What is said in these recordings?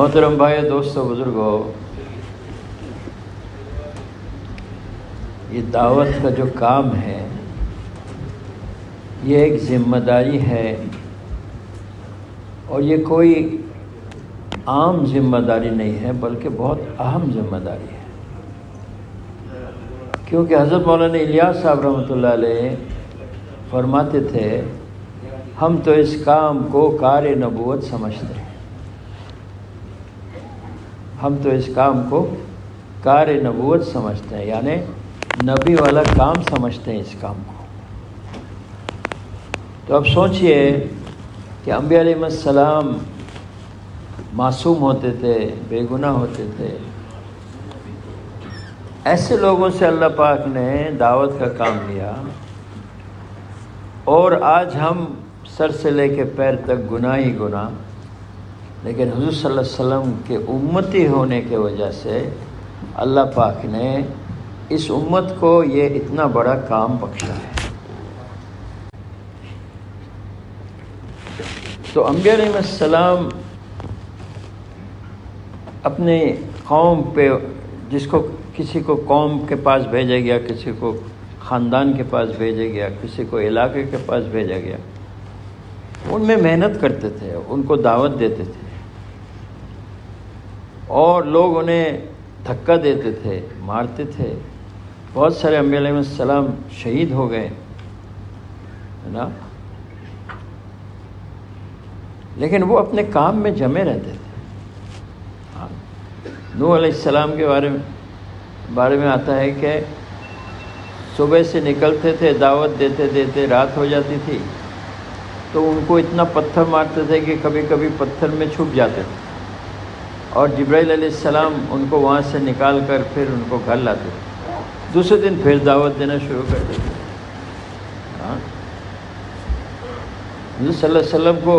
محترم بھائی، دوستو، بزرگوں، یہ دعوت کا جو کام ہے یہ ایک ذمہ داری ہے، اور یہ کوئی عام ذمہ داری نہیں ہے بلکہ بہت اہم ذمہ داری ہے، کیونکہ حضرت مولانا الیاس صاحب رحمۃ اللہ علیہ فرماتے تھے ہم تو اس کام کو کار نبوت سمجھتے ہیں، ہم تو اس کام کو کار نبوت سمجھتے ہیں، یعنی نبی والا کام سمجھتے ہیں اس کام کو۔ تو اب سوچئے کہ انبیاء علیہ السلام معصوم ہوتے تھے، بے گناہ ہوتے تھے، ایسے لوگوں سے اللہ پاک نے دعوت کا کام لیا، اور آج ہم سر سے لے کے پیر تک گناہ ہی گناہ، لیکن حضور صلی اللہ علیہ وسلم کے امتی ہونے کی وجہ سے اللہ پاک نے اس امت کو یہ اتنا بڑا کام بخشا ہے۔ تو انبیاء علیہ السلام اپنے قوم پہ، جس کو کسی کو قوم کے پاس بھیجا گیا، کسی کو خاندان کے پاس بھیجا گیا، کسی کو علاقے کے پاس بھیجا گیا، ان میں محنت کرتے تھے، ان کو دعوت دیتے تھے، اور لوگ انہیں دھکا دیتے تھے، مارتے تھے۔ بہت سارے انبیاء علیہ السلام شہید ہو گئے، ہے نا، لیکن وہ اپنے کام میں جمے رہتے تھے۔ نوح علیہ السلام کے بارے میں آتا ہے کہ صبح سے نکلتے تھے، دعوت دیتے دیتے رات ہو جاتی تھی، تو ان کو اتنا پتھر مارتے تھے کہ کبھی کبھی پتھر میں چھپ جاتے تھے، اور جبرائیل علیہ السلام ان کو وہاں سے نکال کر پھر ان کو گھر لاتے تھے۔ دوسرے دن پھر دعوت دینا شروع کر دیتے تھے۔ حضور صلی اللہ علیہ وسلم کو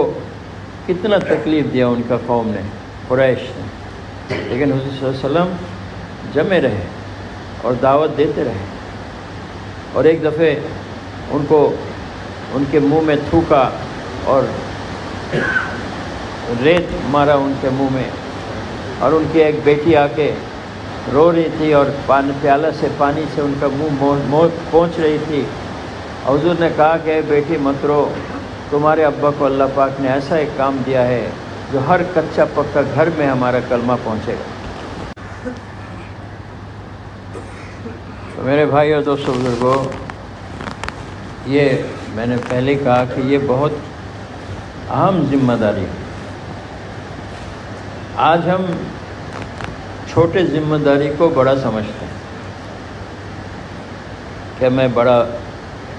کتنا تکلیف دیا ان کا قوم نے، قریش نے، لیکن حضور صلی اللہ علیہ وسلم جمے رہے اور دعوت دیتے رہے۔ اور ایک دفعہ ان کو ان کے منہ میں تھوکا اور ریت مارا ان کے منہ میں، اور ان کی ایک بیٹی آ کے رو رہی تھی اور پیالہ سے پانی سے ان کا منہ پہنچ رہی تھی۔ حضور نے کہا کہ اے بیٹی مت رو، تمہارے ابا کو اللہ پاک نے ایسا ایک کام دیا ہے جو ہر کچا پکا گھر میں ہمارا کلمہ پہنچے گا۔ تو میرے بھائی اور دوستو، بزرگوں، یہ میں نے پہلے کہا کہ یہ بہت اہم ذمہ داری ہے۔ آج ہم چھوٹے ذمہ داری کو بڑا سمجھتے ہیں کہ میں بڑا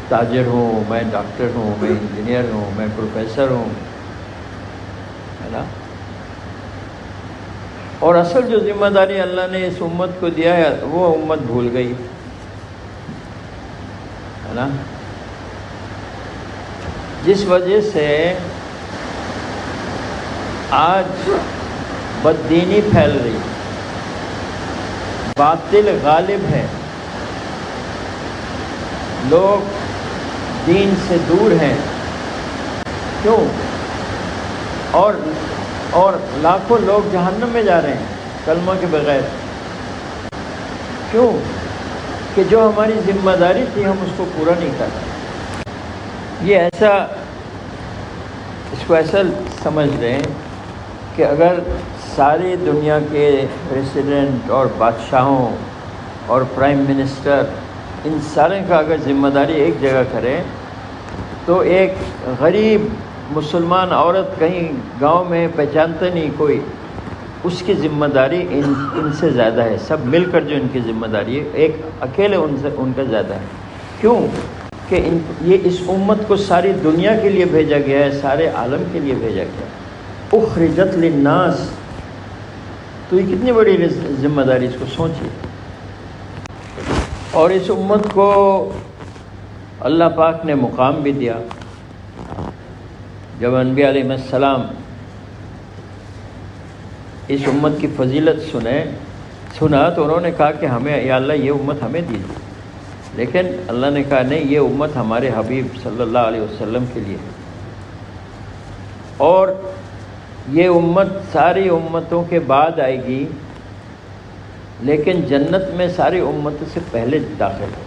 تاجر ہوں، میں ڈاکٹر ہوں، میں انجینئر ہوں، میں پروفیسر ہوں، ہے نا۔ اور اصل جو ذمہ داری اللہ نے اس امت کو دیا ہے وہ امت بھول گئی، ہے نا، جس وجہ سے آج بددینی پھیل رہی، باطل غالب ہے، لوگ دین سے دور ہیں۔ کیوں؟ اور لاکھوں لوگ جہنم میں جا رہے ہیں کلمہ کے بغیر۔ کیوں؟ کہ جو ہماری ذمہ داری تھی ہم اس کو پورا نہیں کر رہے۔ یہ ایسا، اس کو ایسا سمجھ لیں کہ اگر ساری دنیا کے پریزیڈنٹ اور بادشاہوں اور پرائم منسٹر، ان سارے کا اگر ذمہ داری ایک جگہ کرے، تو ایک غریب مسلمان عورت کہیں گاؤں میں پہچانتا نہیں کوئی، اس کی ذمہ داری ان سے زیادہ ہے۔ سب مل کر جو ان کی ذمہ داری ہے، ایک اکیلے ان کا زیادہ ہے۔ کیوں؟ کہ یہ اس امت کو ساری دنیا کے لیے بھیجا گیا ہے، سارے عالم کے لیے بھیجا گیا ہے۔ اخرجت للناس، تو یہ کتنی بڑی ذمہ داری، اس کو سوچیے۔ اور اس امت کو اللہ پاک نے مقام بھی دیا۔ جب انبیاء علیہ السلام اس امت کی فضیلت سنا تو انہوں نے کہا کہ ہمیں، یا اللہ یہ امت ہمیں دیجیے، لیکن اللہ نے کہا نہیں، یہ امت ہمارے حبیب صلی اللہ علیہ وسلم کے لیے ہے۔ اور یہ امت ساری امتوں کے بعد آئے گی، لیکن جنت میں ساری امتوں سے پہلے داخل ہو۔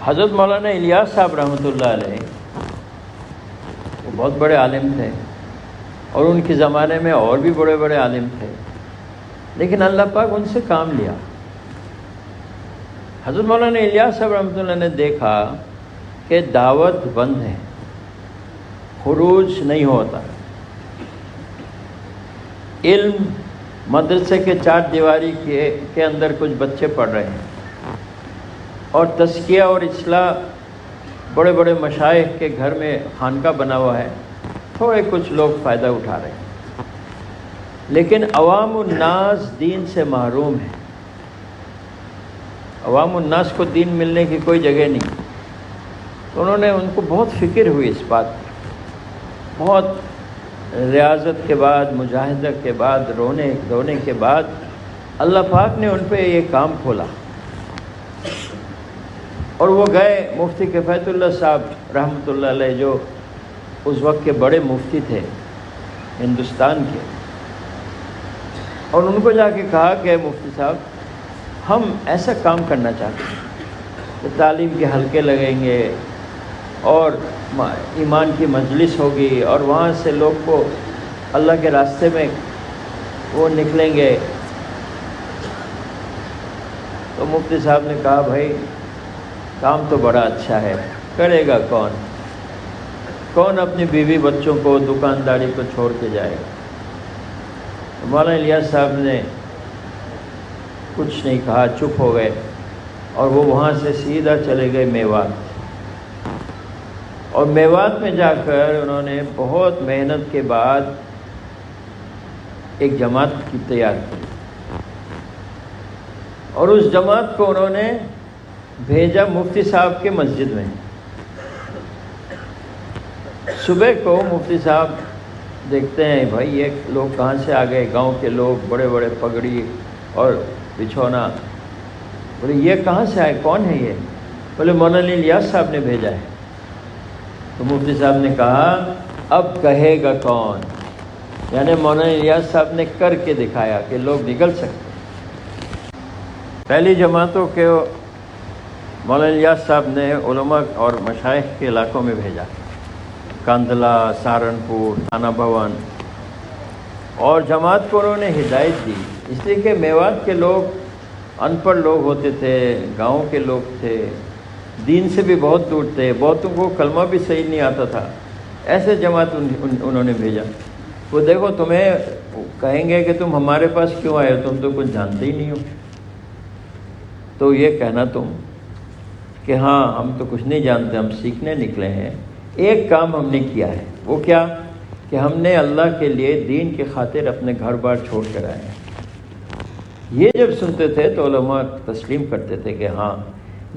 حضرت مولانا الیاس صاحب رحمۃ اللہ علیہ وہ بہت بڑے عالم تھے، اور ان کے زمانے میں اور بھی بڑے بڑے عالم تھے، لیکن اللہ پاک ان سے کام لیا۔ حضرت مولانا الیاس صاحب رحمۃ اللہ نے دیکھا کہ دعوت بند ہے، خروج نہیں ہوتا، علم مدرسے کے چار دیواری کے اندر کچھ بچے پڑھ رہے ہیں، اور تزکیہ اور اصلاح بڑے بڑے مشائخ کے گھر میں خانقاہ بنا ہوا ہے، تھوڑے کچھ لوگ فائدہ اٹھا رہے ہیں، لیکن عوام الناس دین سے محروم ہے۔ عوام الناس کو دین ملنے کی کوئی جگہ نہیں۔ تو انہوں نے ان کو بہت فکر ہوئی اس بات کی، بہت ریاضت کے بعد، مجاہدہ کے بعد، رونے دھونے کے بعد اللہ پاک نے ان پہ یہ کام کھولا، اور وہ گئے مفتی کفایت اللہ صاحب رحمۃ اللہ علیہ، جو اس وقت کے بڑے مفتی تھے ہندوستان کے، اور ان کو جا کے کہا کہ مفتی صاحب ہم ایسا کام کرنا چاہتے ہیں کہ تعلیم کے حلقے لگیں گے اور ایمان کی مجلس ہوگی، اور وہاں سے لوگ کو اللہ کے راستے میں وہ نکلیں گے۔ تو مفتی صاحب نے کہا بھائی کام تو بڑا اچھا ہے، کرے گا کون اپنی بیوی بچوں کو، دکانداری کو چھوڑ کے جائے گا؟ تو مولانا الیاس صاحب نے کچھ نہیں کہا، چپ ہو گئے، اور وہ وہاں سے سیدھا چلے گئے میوات، اور میوات میں جا کر انہوں نے بہت محنت کے بعد ایک جماعت کی تیار کی، اور اس جماعت کو انہوں نے بھیجا مفتی صاحب کے مسجد میں۔ صبح کو مفتی صاحب دیکھتے ہیں بھائی یہ لوگ کہاں سے آ گئے، گاؤں کے لوگ، بڑے بڑے پگڑی اور بچھونا، بولے یہ کہاں سے آئے، کون ہے یہ؟ بولے مولانا الیاس صاحب نے بھیجا ہے۔ تو مفتی صاحب نے کہا اب کہے گا کون؟ یعنی مولانا الیاس صاحب نے کر کے دکھایا کہ لوگ نکل سکتے۔ پہلی جماعتوں کے مولانا الیاس صاحب نے علماء اور مشائخ کے علاقوں میں بھیجا، کاندھلا، سہارنپور، تھانہ بھون، اور جماعت کو انہوں نے ہدایت دی، اس لیے کہ میوات کے لوگ ان پڑھ لوگ ہوتے تھے، گاؤں کے لوگ تھے، دین سے بھی بہت دور تھے، بہتوں کو کلمہ بھی صحیح نہیں آتا تھا، ایسے جماعت انہوں نے بھیجا۔ وہ دیکھو تمہیں کہیں گے کہ تم ہمارے پاس کیوں آئے ہو، تم تو کچھ جانتے ہی نہیں ہو، تو یہ کہنا تم کہ ہاں ہم تو کچھ نہیں جانتے، ہم سیکھنے نکلے ہیں۔ ایک کام ہم نے کیا ہے، وہ کیا کہ ہم نے اللہ کے لیے دین کی خاطر اپنے گھر بار چھوڑ کر آئے ہیں۔ یہ جب سنتے تھے تو علماء تسلیم کرتے تھے کہ ہاں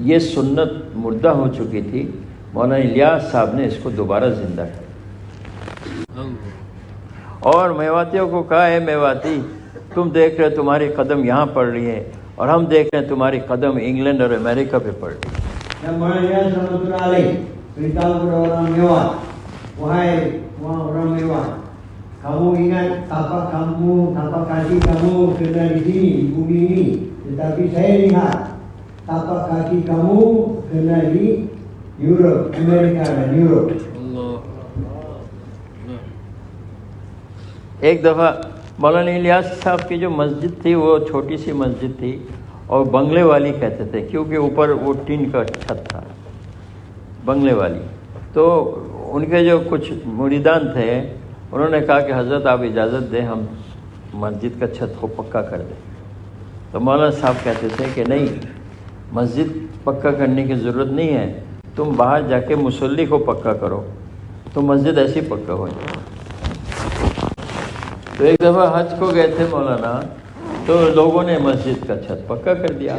یہ سنت مردہ ہو چکی تھی، مولانا الیاس صاحب نے اس کو دوبارہ زندہ کیا۔ اور میواتیوں کو کہا ہے میواتی تم دیکھ رہے تمہاری قدم یہاں پڑ رہی ہے، اور ہم دیکھ رہے ہیں تمہاری قدم انگلینڈ اور امریکہ پہ پڑ رہی ہے۔ Moulaنا Ilyas rahmatullahi alaih beritahu kepada orang Mewat, wahai orang Mewat, kamu ingat tapak kamu, tapak kaki kamu kena di sini, di bumi ini, tetapi saya lihat tapak kaki kamu kena di Europe, Amerika dan Europe. ایک دفعہ مولانا الیاس صاحب کی جو مسجد تھی وہ چھوٹی سی مسجد تھی، اور بنگلے والی کہتے تھے کیونکہ اوپر وہ ٹین کا چھت تھا، بنگلے والی۔ تو ان کے جو کچھ مریدان تھے انہوں نے کہا کہ حضرت آپ اجازت دیں ہم مسجد کا چھت کو پکا کر دیں۔ تو مولانا صاحب کہتے تھے کہ نہیں، مسجد پکا کرنے کی ضرورت نہیں ہے، تم باہر جا کے مصلی کو پکا کرو تو مسجد ایسی پکا ہو جائے۔ تو ایک دفعہ حج کو گئے تھے مولانا، تو لوگوں نے مسجد کا چھت پکا کر دیا۔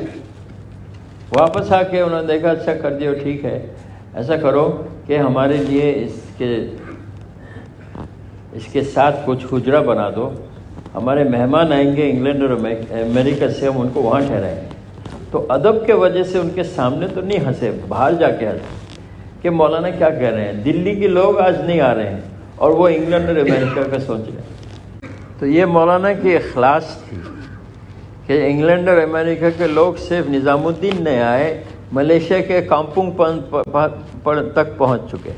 واپس آ کے انہوں نے دیکھا اچھا کر دیا، ٹھیک ہے ایسا کرو کہ ہمارے لیے اس کے ساتھ کچھ حجرہ بنا دو، ہمارے مہمان آئیں گے انگلینڈ اور امریکہ سے، ہم ان کو وہاں ٹھہرائیں گے۔ تو ادب کے وجہ سے ان کے سامنے تو نہیں ہنسے، باہر جا کے ہنسے، کہ مولانا کیا کہہ رہے ہیں، دلی کے لوگ آج نہیں آ رہے ہیں اور وہ انگلینڈ اور امریکہ کا سوچ رہے ہیں۔ تو یہ مولانا کی اخلاص تھی کہ انگلینڈ اور امریکہ کے لوگ صرف نظام الدین نہیں آئے، ملیشیا کے کامپونگ تک پہنچ چکے۔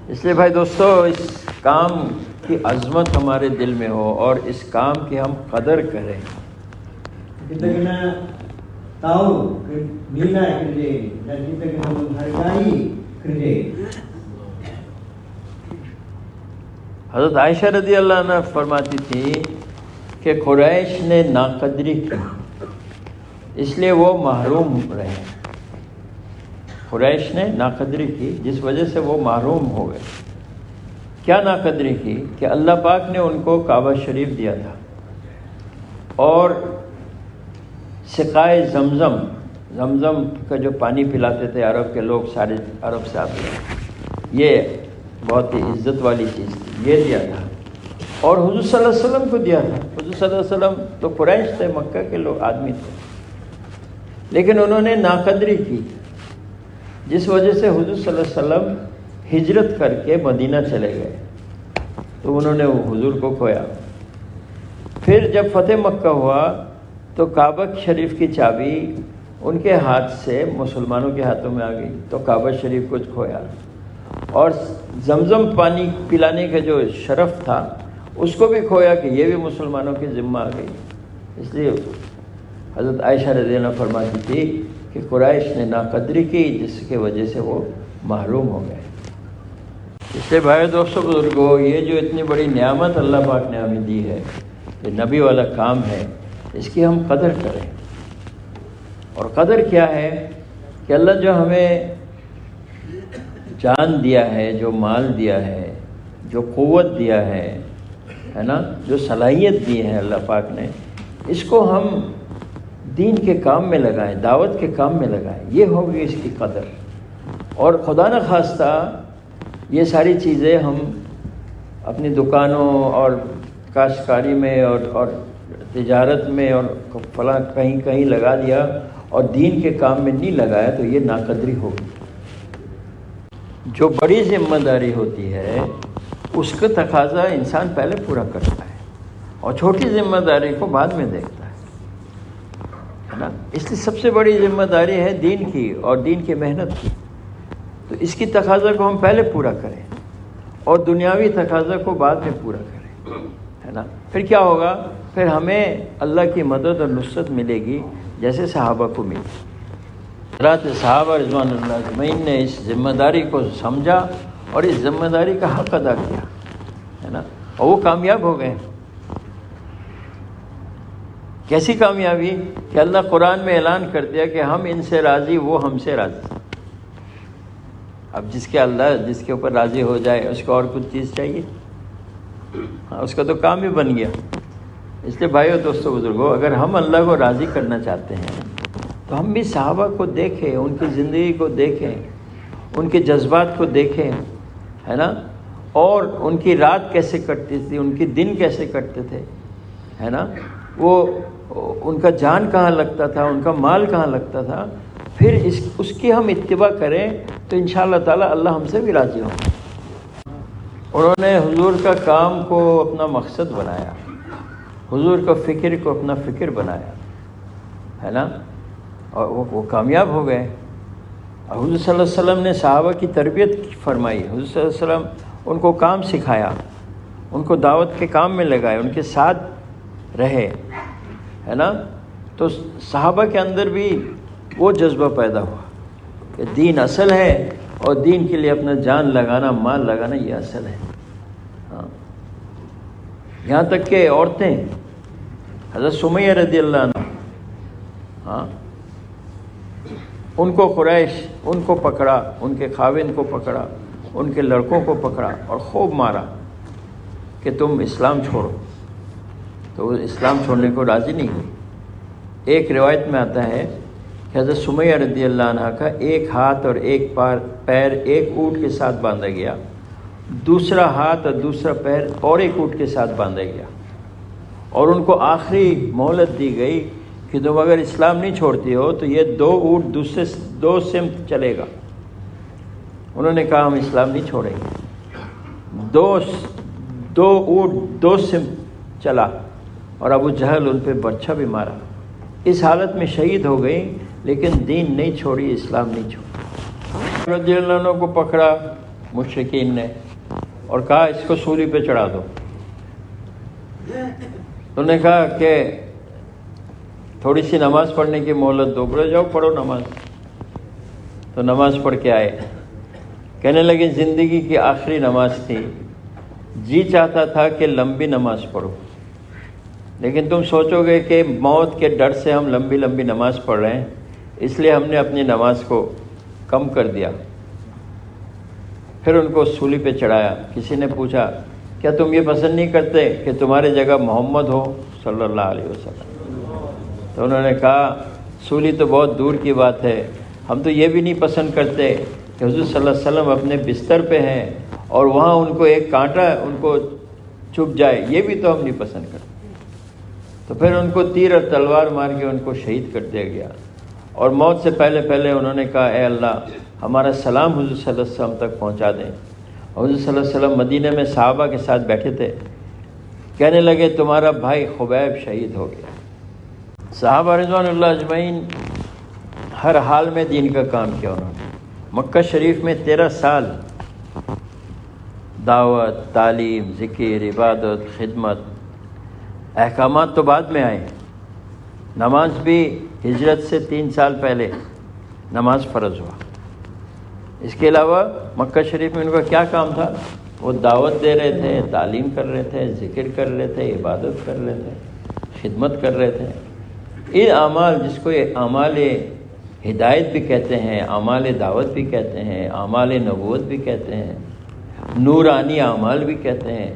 اس لیے بھائی دوستو، اس کام کی عظمت ہمارے دل میں ہو اور اس کام کی ہم قدر کریں۔ Kita kena tahu nilai kerja dan kita kena menghargai kerja. حضرت عائشہ رضی اللہ عنہ فرماتی تھی کہ قریش نے ناقدری کی، اس لیے وہ محروم رہے۔ قریش نے ناقدری کی جس وجہ سے وہ محروم ہو گئے۔ کیا ناقدری کی؟ کہ اللہ پاک نے ان کو کعبہ شریف دیا تھا اور سقائے زمزم، زمزم کا جو پانی پلاتے تھے عرب کے لوگ، سارے عرب سے آتے ہیں، یہ بہت ہی عزت والی چیز تھی، یہ دیا تھا۔ اور حضور صلی اللہ علیہ وسلم کو دیا تھا۔ حضور صلی اللہ علیہ وسلم تو قریش تھے، مکہ کے لوگ آدمی تھے، لیکن انہوں نے ناقدری کی جس وجہ سے حضور صلی اللہ علیہ وسلم ہجرت کر کے مدینہ چلے گئے، تو انہوں نے حضور کو کھویا۔ پھر جب فتح مکہ ہوا تو کعبہ شریف کی چابی ان کے ہاتھ سے مسلمانوں کے ہاتھوں میں آ گئی، تو کعبہ شریف کو کھویا، اور زمزم پانی پلانے کا جو شرف تھا اس کو بھی کھویا کہ یہ بھی مسلمانوں کی ذمہ آ گئی۔ اس لیے حضرت عائشہ رضی اللہ عنہ فرماتی تھی کہ قریش نے ناقدری کی جس کی وجہ سے وہ محروم ہو گئے۔ اس لیے بھائی دوستو بزرگوں، یہ جو اتنی بڑی نعمت اللہ پاک نے ہمیں دی ہے، یہ نبی والا کام ہے، اس کی ہم قدر کریں۔ اور قدر کیا ہے کہ اللہ جو ہمیں جان دیا ہے، جو مال دیا ہے، جو قوت دیا ہے نا، جو صلاحیت دی ہے اللہ پاک نے، اس کو ہم دین کے کام میں لگائیں، دعوت کے کام میں لگائیں، یہ ہوگی اس کی قدر۔ اور خدا نہ خواستہ یہ ساری چیزیں ہم اپنی دکانوں اور کاشتکاری میں اور تجارت میں اور فلاں کہیں کہیں لگا دیا اور دین کے کام میں نہیں لگایا، تو یہ ناقدری ہوگی۔ جو بڑی ذمہ داری ہوتی ہے اس کا تقاضا انسان پہلے پورا کرتا ہے اور چھوٹی ذمہ داری کو بعد میں دیکھتا ہے نا۔ اس لیے سب سے بڑی ذمہ داری ہے دین کی اور دین کی محنت کی، تو اس کی تقاضا کو ہم پہلے پورا کریں اور دنیاوی تقاضا کو بعد میں پورا کریں، ہے نا۔ پھر کیا ہوگا؟ پھر ہمیں اللہ کی مدد اور نصرت ملے گی جیسے صحابہ کو ملی۔ حضرات صحابہ رضوان اللہ اجمعین نے اس ذمہ داری کو سمجھا اور اس ذمہ داری کا حق ادا کیا، ہے نا، اور وہ کامیاب ہو گئے۔ کیسی کامیابی کہ اللہ قرآن میں اعلان کر دیا کہ ہم ان سے راضی، وہ ہم سے راضی۔ اب جس کے اللہ جس کے اوپر راضی ہو جائے اس کو اور کچھ چیز چاہیے؟ اس کا تو کام ہی بن گیا۔ اس لیے بھائیو دوستو بزرگوں، اگر ہم اللہ کو راضی کرنا چاہتے ہیں تو ہم بھی صحابہ کو دیکھیں، ان کی زندگی کو دیکھیں، ان کے جذبات کو دیکھیں، ہے نا، اور ان کی رات کیسے کٹتی تھی، ان کے دن کیسے کٹتے تھے، ہے نا، وہ ان کا جان کہاں لگتا تھا، ان کا مال کہاں لگتا تھا۔ پھر اس کی ہم اتباع کریں تو انشاءاللہ تعالی اللہ ہم سے بھی راضی ہوں۔ انہوں نے حضور کا کام کو اپنا مقصد بنایا، حضور کا فکر کو اپنا فکر بنایا، ہے نا، اور وہ کامیاب ہو گئے۔ حضور صلی اللہ علیہ وسلم نے صحابہ کی تربیت فرمائی، حضور صلی اللہ علیہ وسلم ان کو کام سکھایا، ان کو دعوت کے کام میں لگائے، ان کے ساتھ رہے، ہے نا۔ تو صحابہ کے اندر بھی وہ جذبہ پیدا ہوا کہ دین اصل ہے اور دین کے لیے اپنا جان لگانا، مال لگانا، یہ اصل ہے۔ ہاں، یہاں تک کہ عورتیں، حضرت سمیہ رضی اللہ عنہ، ہاں، ان کو قریش ان کو پکڑا، ان کے خاوند کو پکڑا، ان کے لڑکوں کو پکڑا اور خوب مارا کہ تم اسلام چھوڑو، تو وہ اسلام چھوڑنے کو راضی نہیں ہوئی۔ ایک روایت میں آتا ہے کہ حضرت سمیہ رضی اللہ عنہ کا ایک ہاتھ اور ایک پیر ایک اونٹ کے ساتھ باندھا گیا، دوسرا ہاتھ اور دوسرا پیر اور ایک اونٹ کے ساتھ باندھا گیا، اور ان کو آخری مہلت دی گئی کہ تم اگر اسلام نہیں چھوڑتی ہو تو یہ دو اونٹ دو سمت چلے گا. انہوں نے کہا ہم اسلام نہیں چھوڑیں گے. دو اونٹ 2 سمت چلا اور ابو جہل ان پہ برچھا بھی مارا. اس حالت میں شہید ہو گئی لیکن دین نہیں چھوڑی، اسلام نہیں چھوڑی. رضی اللہ عنہ کو پکڑا مشرکین نے اور کہا اس کو سولی پہ چڑھا دو. انہوں نے کہا کہ تھوڑی سی نماز پڑھنے کی مہلت دو. بولے جاؤ پڑھو نماز. تو نماز پڑھ کے آئے. کہنے لگے زندگی کی آخری نماز تھی، جی چاہتا تھا کہ لمبی نماز پڑھو، لیکن تم سوچو گے کہ موت کے ڈر سے ہم لمبی لمبی نماز پڑھ رہے ہیں، اس لیے ہم نے اپنی نماز کو کم کر دیا. پھر ان کو سولی پہ چڑھایا. کسی نے پوچھا کیا تم یہ پسند نہیں کرتے کہ تمہاری جگہ محمد ہو صلی اللہ علیہ وسلم؟ تو انہوں نے کہا سولی تو بہت دور کی بات ہے، ہم تو یہ بھی نہیں پسند کرتے کہ حضور صلی اللہ علیہ وسلم اپنے بستر پہ ہیں اور وہاں ان کو ایک کانٹا ان کو چبھ جائے، یہ بھی تو ہم نہیں پسند کرتے. تو پھر ان کو تیر اور تلوار مار کے ان کو شہید کر دیا گیا. اور موت سے پہلے انہوں نے کہا اے اللہ ہمارا سلام حضور صلی اللہ علیہ وسلم تک پہنچا دیں. اور حضور صلی اللہ علیہ وسلم مدینہ میں صحابہ کے ساتھ بیٹھے تھے. کہنے لگے تمہارا بھائی خبیب شہید ہو گیا. صحابہ رضوان اللہ اجمعین ہر حال میں دین کا کام کیا. انہوں نے مکہ شریف میں 13 سال دعوت، تعلیم، ذکر، عبادت، خدمت. احکامات تو بعد میں آئے. نماز بھی ہجرت سے 3 سال پہلے نماز فرض ہوا. اس کے علاوہ مکہ شریف میں ان کا کیا کام تھا؟ وہ دعوت دے رہے تھے، تعلیم کر رہے تھے، ذکر کر رہے تھے، عبادت کر رہے تھے، خدمت کر رہے تھے. یہ اعمال جس کو یہ اعمال ہدایت بھی کہتے ہیں، اعمال دعوت بھی کہتے ہیں، اعمال نبوت بھی کہتے ہیں، نورانی اعمال بھی کہتے ہیں.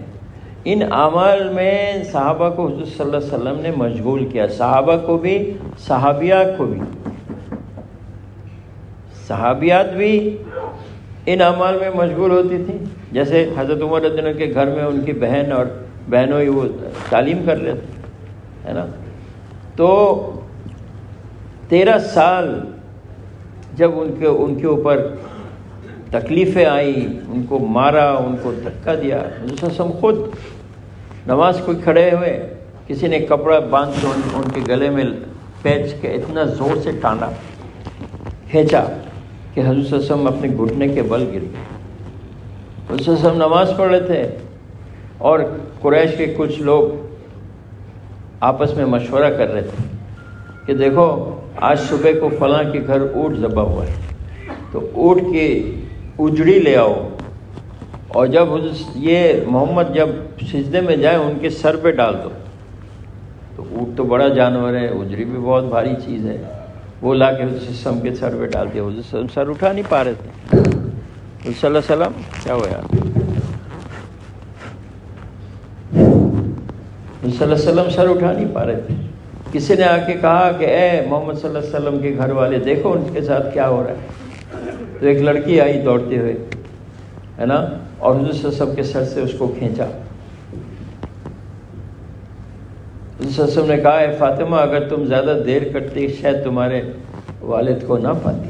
ان اعمال میں صحابہ کو حضور صلی اللہ علیہ وسلم نے مشغول کیا. صحابہ کو بھی، صحابیات کو بھی. صحابیات بھی ان اعمال میں مشغول ہوتی تھی. جیسے حضرت عمر رضی اللہ عنہ کے گھر میں ان کی بہن اور بہنوں ہی وہ تعلیم کر رہے تھے، ہے نا. تو 13 سال جب ان کے اوپر تکلیفیں آئیں، ان کو مارا، ان کو دھکا دیا. حضور صلی اللہ علیہ وسلم خود نماز کو کھڑے ہوئے، کسی نے کپڑا باندھ کے ان کے گلے میں پیچ کے اتنا زور سے ٹانڈا، کھینچا کہ حضور صلی اللہ علیہ وسلم اپنے گھٹنے کے بل گر گئے. حضور صلی اللہ علیہ وسلم نماز پڑھ رہے تھے اور قریش کے کچھ لوگ آپس میں مشورہ کر رہے تھے کہ دیکھو آج صبح کو فلاں کے گھر اونٹ ذبح ہوا ہے، تو اونٹ کی اجڑی لے آؤ اور جب یہ محمد جب سجدے میں جائیں ان کے سر پہ ڈال دو. تو اونٹ تو بڑا جانور ہے، اجڑی بھی بہت بھاری چیز ہے. وہ لا کے حضور صلی اللہ علیہ وسلم کے سر پہ ڈال دیا. حضور صلی اللہ علیہ وسلم سر اٹھا نہیں پا رہے تھے. حضور صلی اللہ علیہ وسلم کیا ہوا یار؟ حضور صلی اللہ علیہ وسلم سر اٹھا نہیں پا رہے تھے. کسی نے آ کے کہا کہ اے محمد صلی اللہ علیہ وسلم کے گھر والے دیکھو ان کے ساتھ کیا ہو رہا ہے. تو ایک لڑکی آئی دوڑتے ہوئے، ہے نا، اور حضور صلی اللہ علیہ وسلم کے سر سے اس کو کھینچا. حضور صلی اللہ علیہ وسلم نے کہا اے فاطمہ اگر تم زیادہ دیر کرتی شاید تمہارے والد کو نہ پاتی.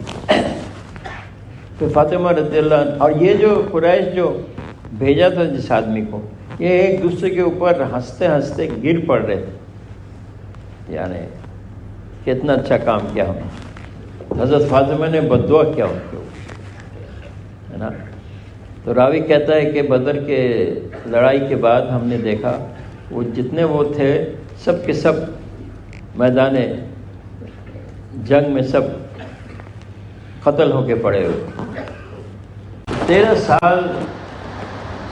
تو فاطمہ رضی اللہ عنہ اور یہ جو قریش جو بھیجا تھا جس آدمی کو، یہ ایک دوسرے کے اوپر ہنستے ہنستے گر پڑ رہے تھے. یعنی کتنا اچھا کام کیا ہم نے. حضرت فاطمہ نے بد دعا کیا ان کے اوپر، ہے نا. تو راوی کہتا ہے کہ بدر کے لڑائی کے بعد ہم نے دیکھا وہ جتنے وہ تھے سب کے سب میدان جنگ میں سب قتل ہو کے پڑے ہوئے. 13 سال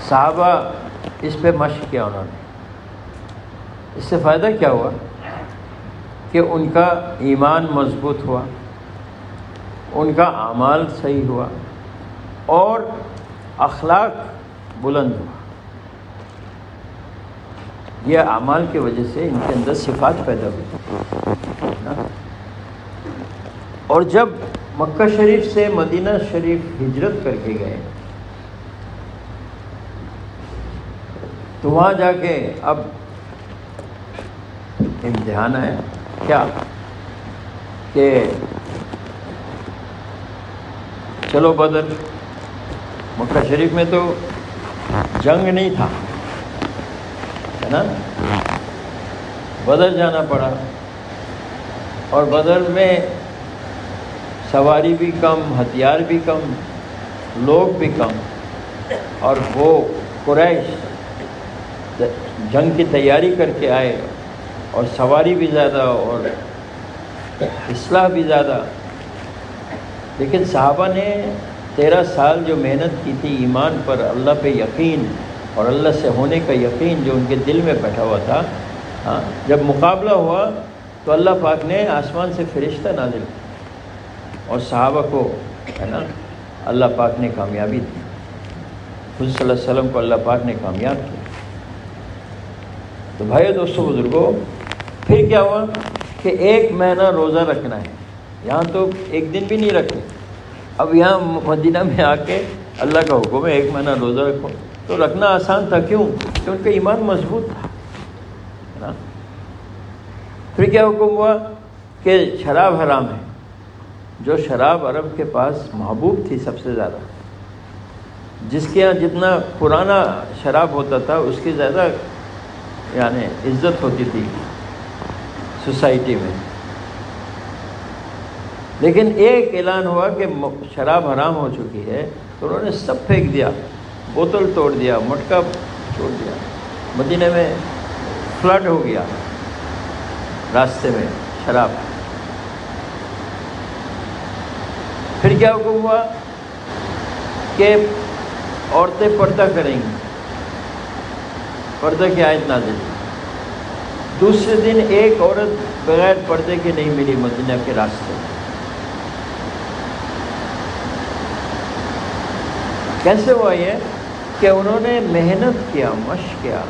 صحابہ اس پہ مشق کیا انہوں نے. اس سے فائدہ کیا ہوا کہ ان کا ایمان مضبوط ہوا، ان کا اعمال صحیح ہوا اور اخلاق بلند ہوا. یہ اعمال کی وجہ سے ان کے اندر صفات پیدا ہوئی. اور جب مکہ شریف سے مدینہ شریف ہجرت کر کے گئے تو وہاں جا کے اب امتحان ہے کیا کہ چلو بدر، مکہ شریف میں تو جنگ نہیں تھا، ہے نا، بدر جانا پڑا، اور بدر میں سواری بھی کم، ہتھیار بھی کم، لوگ بھی کم، اور وہ قریش جنگ کی تیاری کر کے آئے، اور سواری بھی زیادہ اور اسلحہ بھی زیادہ. لیکن صحابہ نے 13 سال جو محنت کی تھی ایمان پر، اللہ پہ یقین اور اللہ سے ہونے کا یقین جو ان کے دل میں بیٹھا ہوا تھا، جب مقابلہ ہوا تو اللہ پاک نے آسمان سے فرشتہ نازل کیا اور صحابہ کو، ہے نا، اللہ پاک نے کامیابی دی. حضور صلی اللہ علیہ وسلم کو اللہ پاک نے کامیاب کیا. تو بھائیو، دوستو، بزرگوں، پھر کیا ہوا کہ 1 مہینہ روزہ رکھنا ہے. یہاں تو 1 دن بھی نہیں رکھے. اب یہاں مدینہ میں آ کے اللہ کا حکم ہے 1 مہینہ روزہ رکھو. تو رکھنا آسان تھا، کیوں؟ کہ ان کا ایمان مضبوط تھا، ہے نا. پھر کیا حکم ہوا کہ شراب حرام ہے. جو شراب عرب کے پاس محبوب تھی سب سے زیادہ، جس کے یہاں جتنا پرانا شراب ہوتا تھا اس کی زیادہ یعنی عزت ہوتی تھی سوسائٹی میں. لیکن ایک اعلان ہوا کہ شراب حرام ہو چکی ہے، تو انہوں نے سب پھینک دیا، بوتل توڑ دیا، مٹکا چھوڑ دیا. مدینہ میں فلڈ ہو گیا راستے میں شراب. پھر کیا حکم ہوا کہ عورتیں پردہ کریں گی، پردہ کی آیت نازل ہوئی. دوسرے دن ایک عورت بغیر پردے کے نہیں ملی مدینہ کے راستے میں. کیسے ہوا یہ کہ انہوں نے محنت کیا، مشق کیا،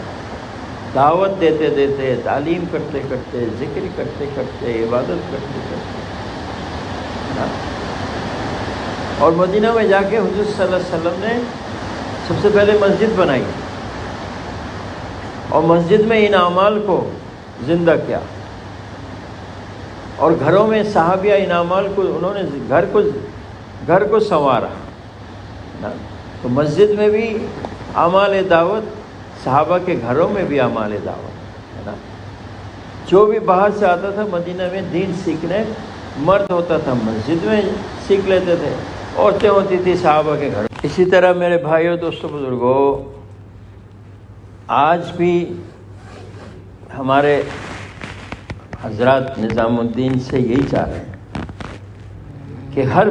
دعوت دیتے دیتے، تعلیم کرتے کرتے، ذکر کرتے کرتے، عبادت کرتے کرتے، اور مدینہ میں جا کے حضور صلی اللہ علیہ وسلم نے سب سے پہلے مسجد بنائی، اور مسجد میں ان اعمال کو زندہ کیا، اور گھروں میں صحابیہ ان اعمال کو انہوں نے گھر کو سنوارا. تو مسجد میں بھی اعمال دعوت، صحابہ کے گھروں میں بھی اعمال دعوت، ہے نا. جو بھی باہر سے آتا تھا مدینہ میں دین سیکھنے، مرد ہوتا تھا مسجد میں سیکھ لیتے تھے، عورتیں ہوتی تھی صحابہ کے گھر. اسی طرح میرے بھائیوں، دوستوں، بزرگوں، آج بھی ہمارے حضرات نظام الدین سے یہی چاہ رہے ہیں کہ ہر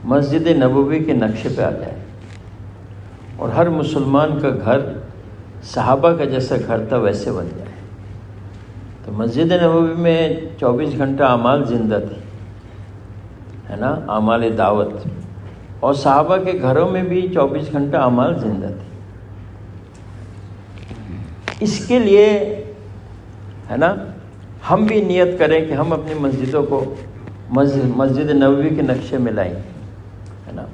مسجد نبوی کے نقشے پہ آ جائے، اور ہر مسلمان کا گھر صحابہ کا جیسا گھر تھا ویسے بن جائے. تو مسجد نبوی میں 24 گھنٹہ اعمال زندہ تھی، ہے نا، اعمال دعوت، اور صحابہ کے گھروں میں بھی 24 گھنٹہ اعمال زندہ تھی. اس کے لیے، ہے نا، ہم بھی نیت کریں کہ ہم اپنی مسجدوں کو مسجد نبوی کے نقشے میں لائیں، ہے نا.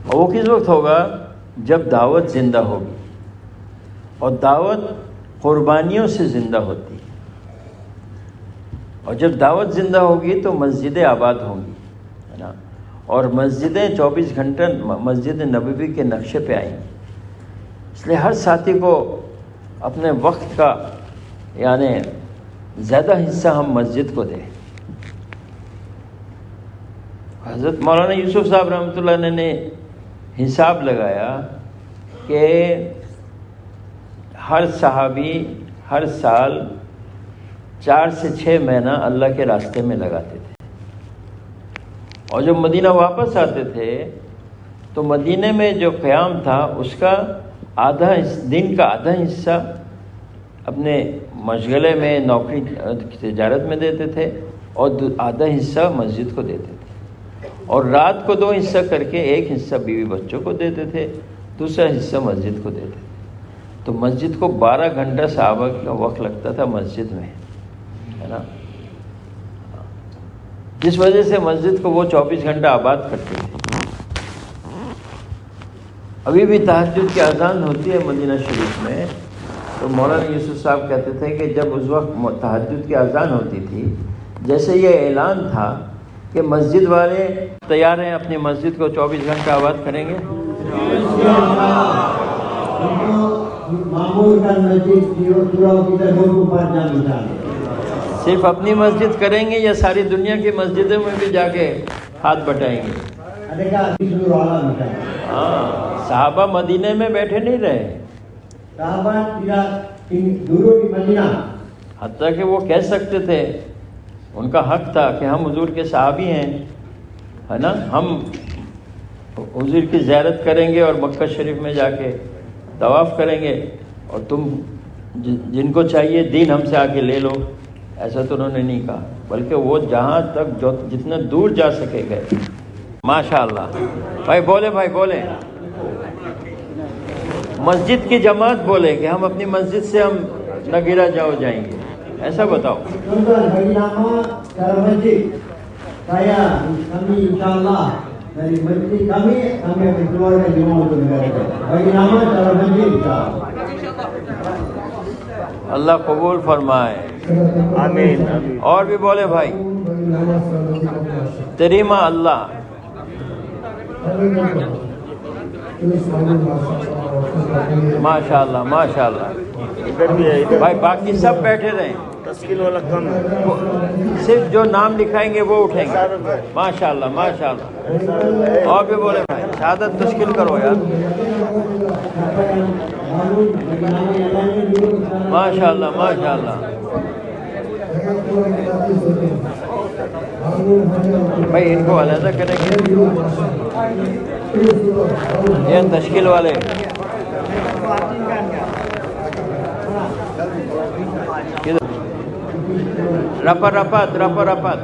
اور وہ کس وقت ہوگا؟ جب دعوت زندہ ہوگی، اور دعوت قربانیوں سے زندہ ہوتی ہے، اور جب دعوت زندہ ہوگی تو مسجدیں آباد ہوں گی، ہے نا، اور مسجدیں 24 گھنٹہ مسجد نبوی کے نقشے پہ آئیں گی. اس لیے ہر ساتھی کو اپنے وقت کا یعنی زیادہ حصہ ہم مسجد کو دیں. حضرت مولانا یوسف صاحب رحمۃ اللہ علیہ نے حساب لگایا کہ ہر صحابی ہر سال 4 سے 6 مہینہ اللہ کے راستے میں لگاتے تھے، اور جب مدینہ واپس آتے تھے تو مدینہ میں جو قیام تھا اس کا دن کا آدھا حصہ اپنے مشغلے میں، نوکری تجارت میں دیتے تھے، اور آدھا حصہ مسجد کو دیتے تھے، اور رات کو 2 حصہ کر کے 1 حصہ بیوی بچوں کو دیتے تھے، دوسرا حصہ مسجد کو دیتے تھے. تو مسجد کو 12 گھنٹہ صحابہ کا وقت لگتا تھا مسجد میں، ہے نا، جس وجہ سے مسجد کو وہ 24 گھنٹہ آباد کرتے تھے. ابھی بھی تہجد کی اذان ہوتی ہے مدینہ شریف میں، تو مولانا یوسف صاحب کہتے تھے کہ جب اس وقت تہجد کی اذان ہوتی تھی، جیسے یہ اعلان تھا کہ مسجد والے تیار ہیں اپنی مسجد کو 24 گھنٹہ آباد کریں گے؟ صرف اپنی مسجد کریں گے یا ساری دنیا کی مسجدوں میں بھی جا کے ہاتھ بٹائیں گے؟ ہاں، صحابہ مدینے میں بیٹھے نہیں رہے، حتیٰ کہ وہ کہہ سکتے تھے، ان کا حق تھا کہ ہم حضور کے صحابی ہیں، ہے نا، ہم حضور کی زیارت کریں گے اور مکہ شریف میں جا کے طواف کریں گے، اور تم جن کو چاہیے دین ہم سے آ کے لے لو۔ ایسا تو انہوں نے نہیں کہا، بلکہ وہ جہاں تک جتنے دور جا سکے گئے۔ ماشاءاللہ بھائی بولے، بھائی بولے، مسجد کی جماعت بولے کہ ہم اپنی مسجد سے ہم نہ گرا جاؤ جائیں گے، ایسا بتاؤ۔ bagi nama cara masjid, kami insyaAllah dari masjid kami akan keluarkan jemaah untuk negara. Bagi nama cara masjid insyaAllah. اللہ قبول فرمائے، آمین۔ اور بھی بولے بھائی، تریما اللہ۔ ماشاءاللہ ماشاءاللہ ادھر بھی ہے، ادھر بھائی، باقی سب بیٹھے رہیں، تشکیل والا کم ہے۔ صرف جو نام لکھائیں گے وہ اٹھیں گے۔ ماشاءاللہ ماشاءاللہ، اور بھی بولے بھائی، شہادت تشکیل کرو یار۔ ماشاءاللہ ماشاءاللہ بھائی، ان کو علیحدہ کریں گے یہ تشکیل والے۔ رپت رپت رپت رپت